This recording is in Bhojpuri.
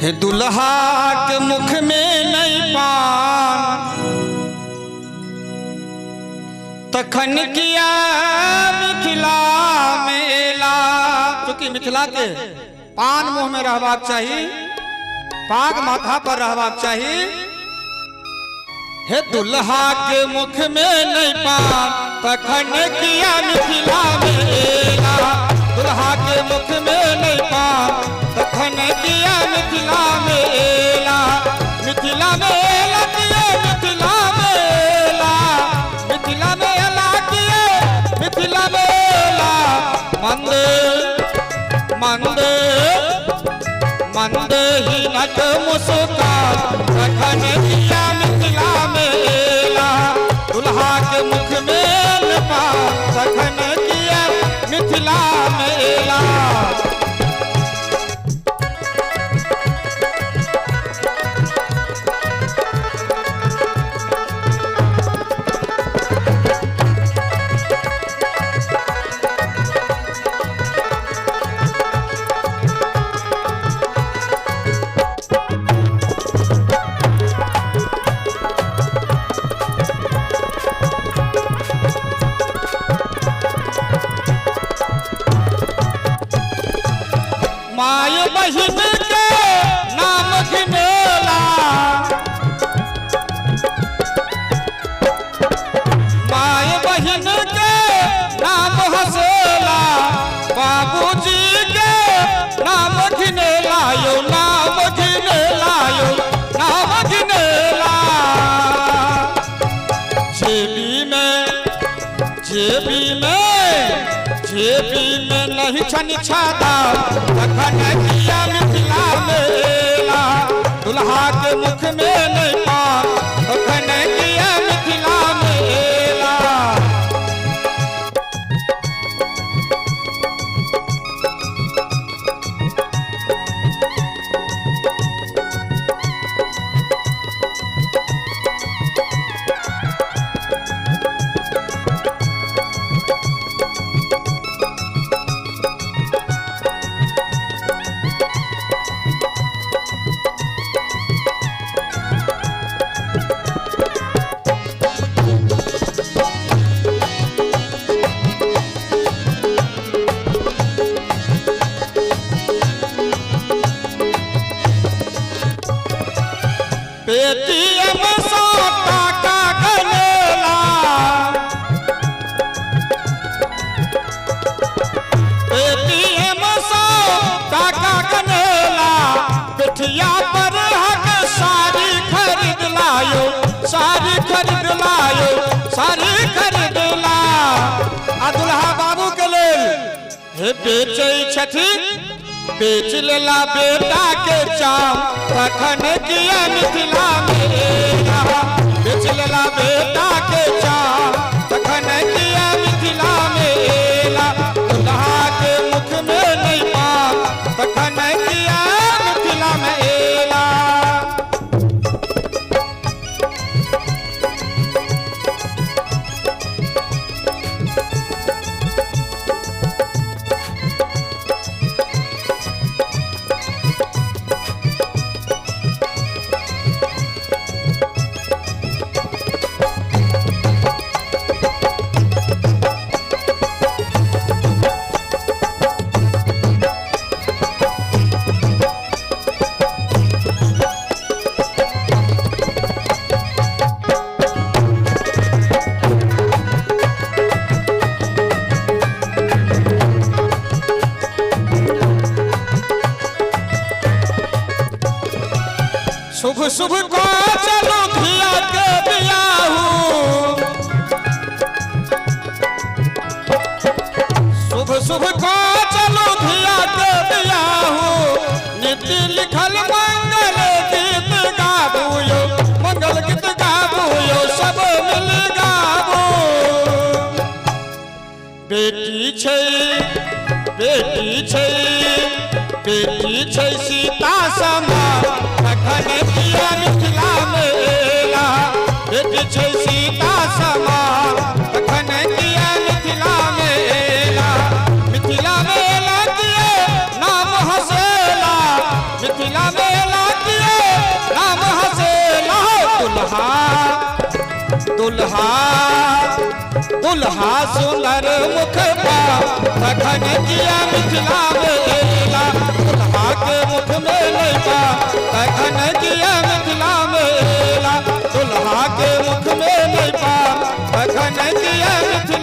हे दुल्हा के मुख में नहीं पान तखन किया मिथिला मेला। क्योंकि मिथिला के पान मुंह में रहबाक चाहिए, पाग माथा पर रहबाक चाहिए। हे दुल्हा के मुख में नहीं पान तखन किया मिथिला मेला। दुल्हा के मुख में नहीं पान तखन किया मिथिला मेला। मिथिला मेला किए मिथिला मेला, मिथिला मेला किए मिथिला मेला। मंदे मंदे मंदे ही नट मुस्कान तखन किया मिथिला मेला। दुल्हा के मुख में न पान तखन किया मिथिला मेला। माय बहिन के नाम घिनेला, माय बहिन के नाम हसेला। बाबूजी के नाम घिनेला यो, नाम घिनेला यो, नाम घिनेला। जेबी में जेबी में जेबी में नहीं छन छादा तखन किया मिथिला मेला। दुल्हा के मुख में नहीं पान तखन किया मिथिला मेला। पेटीएम सौ टाका गनेला, पेटीएम सौ टाका गनेला। पिठिया पर हक साड़ी खरीद लायो, साड़ी खरीद लायो, साड़ी खरीद ला। आ दुल्हा बाबू के लेल हे बेचे छथिन, बेच लेला बेटा के चाम तखन किया मिथिला मेला। बेच लेला बेटा के चाम तखन किया मिथिला मेला। दुल्हा के मुख में नहीं पान तखन किया मिथिला मेला। शुभ शुभ को चलो धिया के बियाहू, शुभ शुभ को चलो धिया के बियाहू। नीति लिखल मंगल गीत गाबू यो, मंगल गीत गाबू यो, सब मिल गाबू। बेटी छै बेटी छै बेटी छै सीता समान तखन किया मिथिला मेला। बेटी छै सीता समान तखन किया मिथिला मेला। मिथिला मेला किए नाम हसेला, मिथिला मेला दुल्हा दुल्हा सुंदर मुख पा तखन किया मिथिला मेला, दुल्हा के मुख में नहीं पा तखन किया मिथिला मेला, दुल्हा के मुख में नहीं पा तखन किया मिथिला